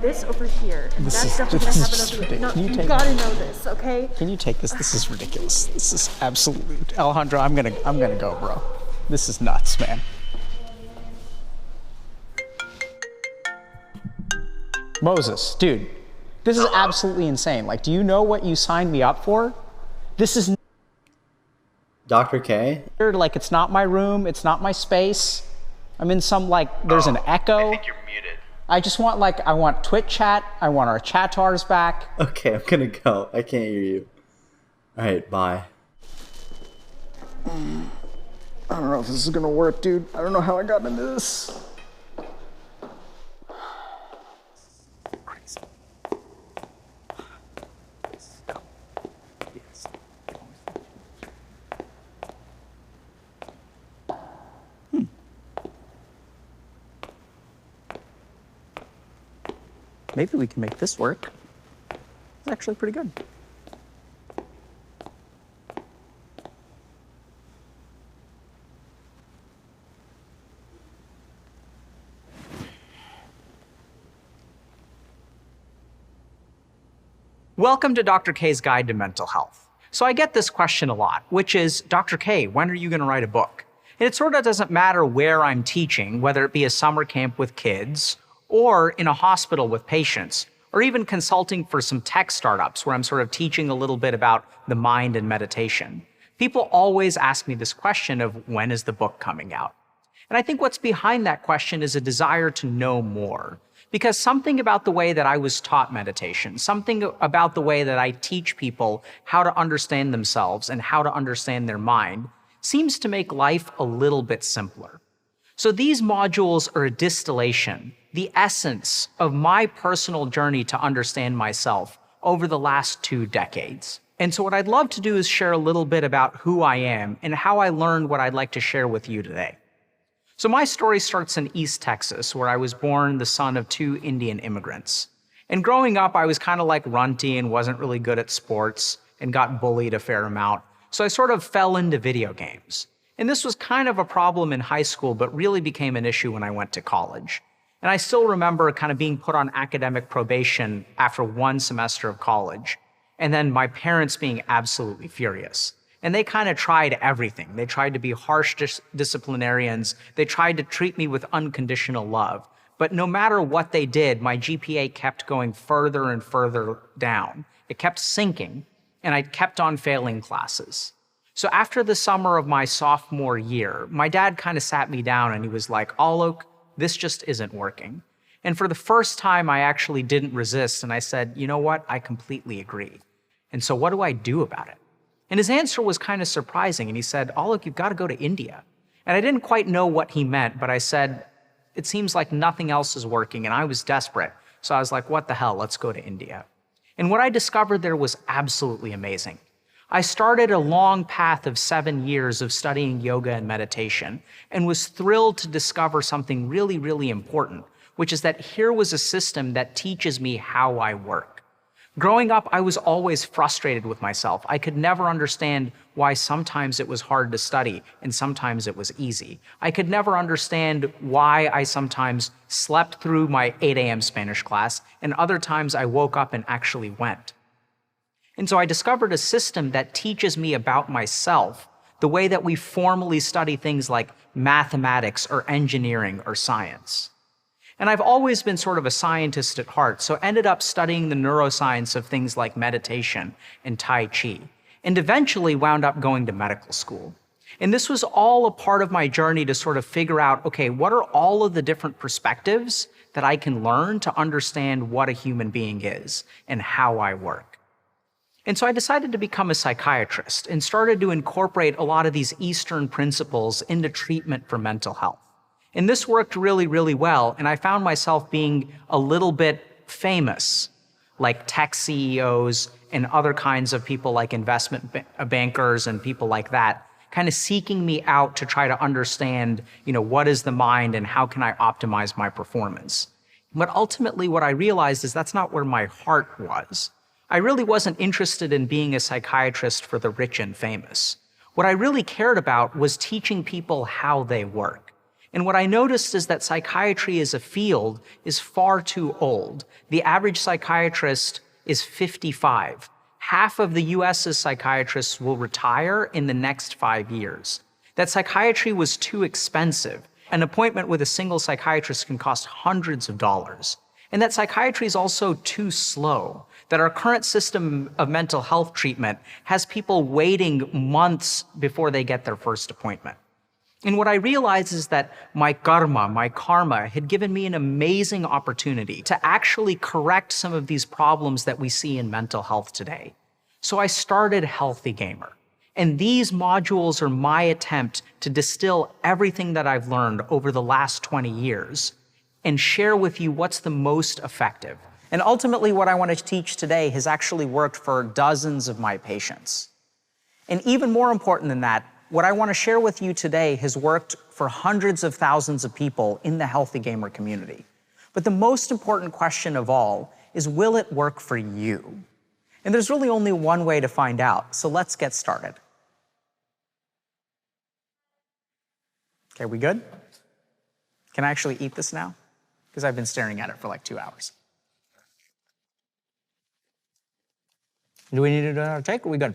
this over here, and that's definitely gonna happen over here. No, you gotta know this, okay? Can you take this? This is ridiculous. This is absolute. Alejandro, I'm gonna go, bro. This is nuts, man. Moses, dude, this is absolutely insane. Like, do you know what you signed me up for? This is Dr. K? like, it's not my room, it's not my space. I'm in some, like, there's an echo. I think you're muted. I just want, like, I want Twitch chat. I want our chatars back. Okay, I'm gonna go. I can't hear you. Alright, bye. I don't know if this is gonna work, dude. I don't know how I got into this. Maybe we can make this work. It's actually pretty good. Welcome to Dr. K's Guide to Mental Health. So I get this question a lot, which is, Dr. K, when are you going to write a book? And it sort of doesn't matter where I'm teaching, whether it be a summer camp with kids, or in a hospital with patients, or even consulting for some tech startups where I'm sort of teaching a little bit about the mind and meditation. People always ask me this question of when is the book coming out? And I think what's behind that question is a desire to know more. Because something about the way that I was taught meditation, something about the way that I teach people how to understand themselves and how to understand their mind, seems to make life a little bit simpler. So these modules are a distillation, the essence of my personal journey to understand myself over the last 2 decades. And so what I'd love to do is share a little bit about who I am and how I learned what I'd like to share with you today. So my story starts in East Texas, where I was born the son of 2 Indian immigrants. And growing up, I was kind of like runty and wasn't really good at sports and got bullied a fair amount. So I sort of fell into video games. And this was kind of a problem in high school, but really became an issue when I went to college. And I still remember kind of being put on academic probation after 1 semester of college, and then my parents being absolutely furious. And they kind of tried everything. They tried to be harsh disciplinarians. They tried to treat me with unconditional love. But no matter what they did, my GPA kept going further and further down. It kept sinking, and I kept on failing classes. So after the summer of my sophomore year, my dad kind of sat me down and he was like, Alok, this just isn't working. And for the first time, I actually didn't resist. And I said, you know what? I completely agree. And so what do I do about it? And his answer was kind of surprising. And he said, Alok, you've got to go to India. And I didn't quite know what he meant, but I said, it seems like nothing else is working. And I was desperate. So I was like, what the hell? Let's go to India. And what I discovered there was absolutely amazing. I started a long path of 7 years of studying yoga and meditation and was thrilled to discover something really, really important, which is that here was a system that teaches me how I work. Growing up, I was always frustrated with myself. I could never understand why sometimes it was hard to study and sometimes it was easy. I could never understand why I sometimes slept through my 8 a.m. Spanish class and other times I woke up and actually went. And so I discovered a system that teaches me about myself the way that we formally study things like mathematics or engineering or science. And I've always been sort of a scientist at heart, so ended up studying the neuroscience of things like meditation and Tai Chi, and eventually wound up going to medical school. And this was all a part of my journey to sort of figure out, okay, what are all of the different perspectives that I can learn to understand what a human being is and how I work? And so I decided to become a psychiatrist and started to incorporate a lot of these Eastern principles into treatment for mental health. And this worked really, really well, and I found myself being a little bit famous, like tech CEOs and other kinds of people like investment bankers and people like that, kind of seeking me out to try to understand, what is the mind and how can I optimize my performance. But ultimately what I realized is that's not where my heart was. I really wasn't interested in being a psychiatrist for the rich and famous. What I really cared about was teaching people how they work. And what I noticed is that psychiatry as a field is far too old. The average psychiatrist is 55. Half of the US's psychiatrists will retire in the next 5 years. That psychiatry was too expensive. An appointment with a single psychiatrist can cost hundreds of dollars. And that psychiatry is also too slow. That our current system of mental health treatment has people waiting months before they get their first appointment. And what I realized is that my karma, had given me an amazing opportunity to actually correct some of these problems that we see in mental health today. So I started Healthy Gamer. And these modules are my attempt to distill everything that I've learned over the last 20 years and share with you what's the most effective. And ultimately, what I want to teach today has actually worked for dozens of my patients. And even more important than that, what I want to share with you today has worked for hundreds of thousands of people in the Healthy Gamer community. But the most important question of all is, will it work for you? And there's really only one way to find out, so let's get started. Okay, we good? Can I actually eat this now? Because I've been staring at it for like 2 hours. Do we need to do another take? Or are we good?